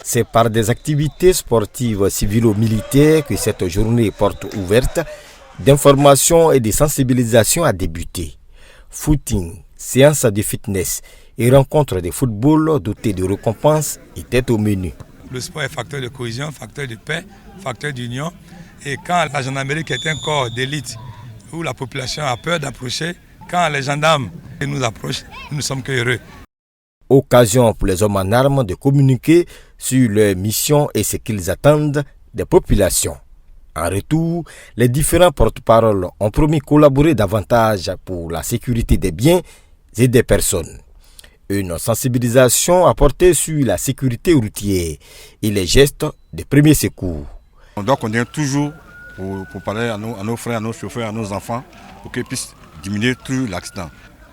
C'est par des activités sportives civilo-militaires que cette journée porte ouverte d'information et de sensibilisation a débuté. Footing, séances de fitness et rencontres de football dotées de récompenses étaient au menu. Le sport est facteur de cohésion, facteur de paix, facteur d'union. Et quand la gendarmerie, qui est un corps d'élite où la population a peur d'approcher, quand les gendarmes nous approchent, nous ne sommes que heureux. Occasion pour les hommes en armes de communiquer sur leur mission et ce qu'ils attendent des populations. En retour, les différents porte-paroles ont promis collaborer davantage pour la sécurité des biens et des personnes. Une sensibilisation a porté sur la sécurité routière et les gestes de premier secours. On doit continuer toujours pour parler à nos frères, à nos chauffeurs, à nos enfants, pour qu'ils puissent diminuer tout l'accident.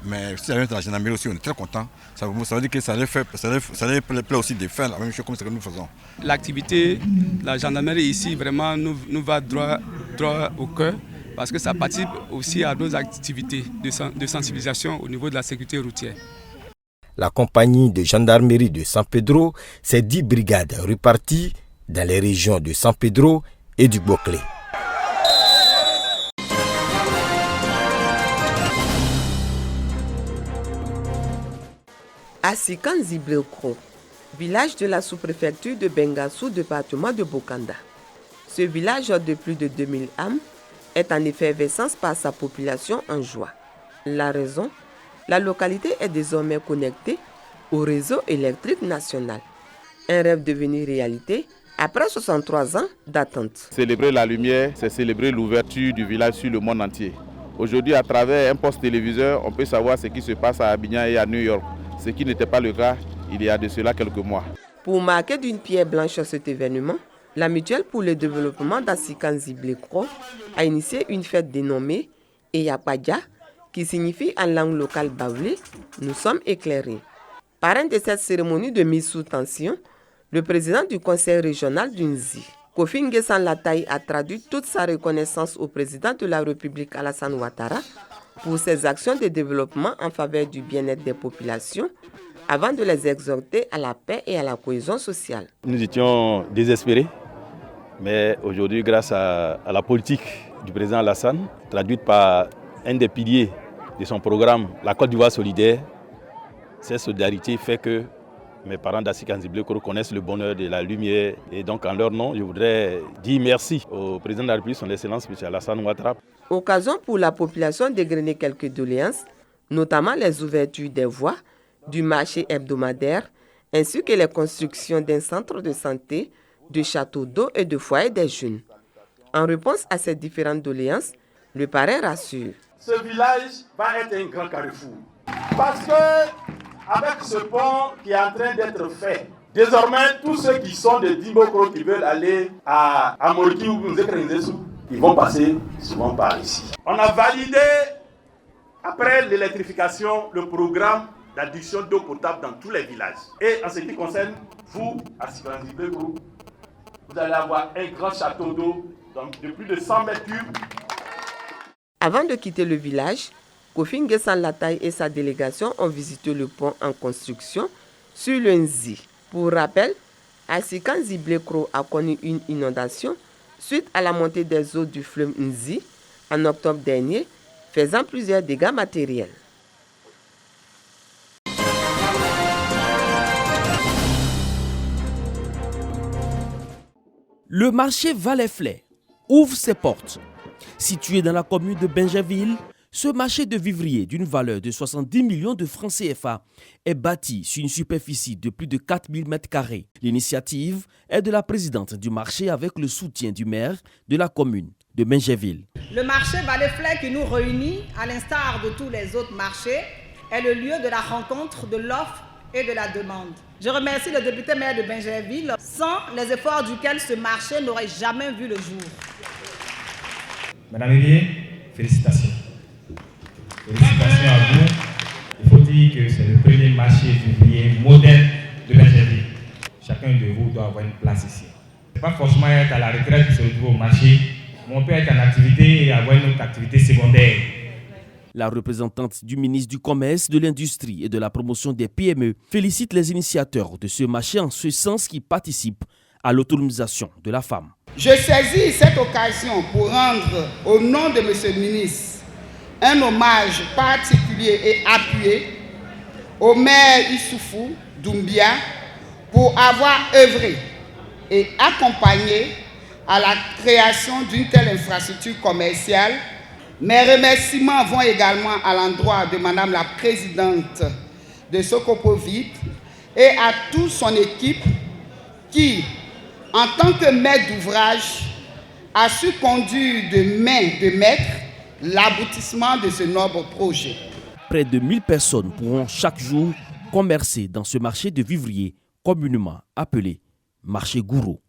Mais si avec la gendarmerie aussi, on est très content. Ça veut dire que ça leur plaît aussi de faire la même chose comme ce que nous faisons. L'activité de la gendarmerie ici vraiment nous va droit au cœur parce que ça participe aussi à d'autres activités de sensibilisation au niveau de la sécurité routière. La compagnie de gendarmerie de San Pedro, c'est 10 brigades réparties dans les régions de San Pedro et du Boclé. À Sikanzi-Blekro, village de la sous-préfecture de Bengassou, département de Bokanda. Ce village de plus de 2000 âmes est en effervescence par sa population en joie. La raison, la localité est désormais connectée au réseau électrique national. Un rêve devenu réalité après 63 ans d'attente. Célébrer la lumière, c'est célébrer l'ouverture du village sur le monde entier. Aujourd'hui, à travers un poste téléviseur, on peut savoir ce qui se passe à Abidjan et à New York. Ce qui n'était pas le cas il y a de cela quelques mois. Pour marquer d'une pierre blanche cet événement, la Mutuelle pour le développement d'Asikanzi-Blekro a initié une fête dénommée Eyapadja, qui signifie en langue locale baoulé « Nous sommes éclairés ». Parrain de cette cérémonie de mise sous tension, le président du conseil régional du Nzi, Kofi Nguessan Lataï, a traduit toute sa reconnaissance au président de la République Alassane Ouattara pour ses actions de développement en faveur du bien-être des populations, avant de les exhorter à la paix et à la cohésion sociale. Nous étions désespérés, mais aujourd'hui, grâce à la politique du président Alassane, traduite par un des piliers de son programme, la Côte d'Ivoire solidaire, cette solidarité fait que mes parents d'Asikanzi-Blekro connaissent le bonheur de la lumière. Et donc, en leur nom, je voudrais dire merci au président de la République, son Excellence M. Alassane Ouattara. Occasion pour la population d'égrener quelques doléances, notamment les ouvertures des voies, du marché hebdomadaire, ainsi que les constructions d'un centre de santé, de châteaux d'eau et de foyers des jeunes. En réponse à ces différentes doléances, le parrain rassure. Ce village va être un grand carrefour. Parce que, avec ce pont qui est en train d'être fait, désormais, tous ceux qui sont de Dimbokro qui veulent aller à Moriki ou Nzekrenzesu, ils vont passer souvent par ici. On a validé, après l'électrification, le programme d'adduction d'eau potable dans tous les villages. Et en ce qui concerne vous, à Sikanzi-Blekro, vous allez avoir un grand château d'eau de plus de 100 mètres cubes. Avant de quitter le village, Kofi Nguessan Lataï et sa délégation ont visité le pont en construction sur le Nzi. Pour rappel, Asikanzi-Blekro a connu une inondation suite à la montée des eaux du fleuve Nzi en octobre dernier, faisant plusieurs dégâts matériels. Le marché Valais-Flay ouvre ses portes. Situé dans la commune de Benjerville, ce marché de vivrier d'une valeur de 70 millions de francs CFA est bâti sur une superficie de plus de 4000 m². L'initiative est de la présidente du marché avec le soutien du maire de la commune de Benjerville. Le marché Valais-Flay qui nous réunit, à l'instar de tous les autres marchés, est le lieu de la rencontre de l'offre et de la demande. Je remercie le député maire de Benjerville, sans les efforts duquel ce marché n'aurait jamais vu le jour. Madame Hélier, félicitations. Félicitations à vous. Il faut dire que c'est le premier marché vivrier modèle de Benjerville. Chacun de vous doit avoir une place ici. Ce n'est pas forcément être à la retraite qui se retrouve au marché, mais on peut être en activité et avoir une autre activité secondaire. La représentante du ministre du Commerce, de l'Industrie et de la promotion des PME félicite les initiateurs de ce marché en ce sens qui participent à l'autonomisation de la femme. Je saisis cette occasion pour rendre au nom de M. le ministre un hommage particulier et appuyé au maire Issoufou Doumbia pour avoir œuvré et accompagné à la création d'une telle infrastructure commerciale. Mes remerciements vont également à l'endroit de Madame la Présidente de Socopovit et à toute son équipe qui, en tant que maître d'ouvrage, a su conduire de main de maître l'aboutissement de ce noble projet. Près de 1000 personnes pourront chaque jour commercer dans ce marché de vivriers communément appelé marché Gourou.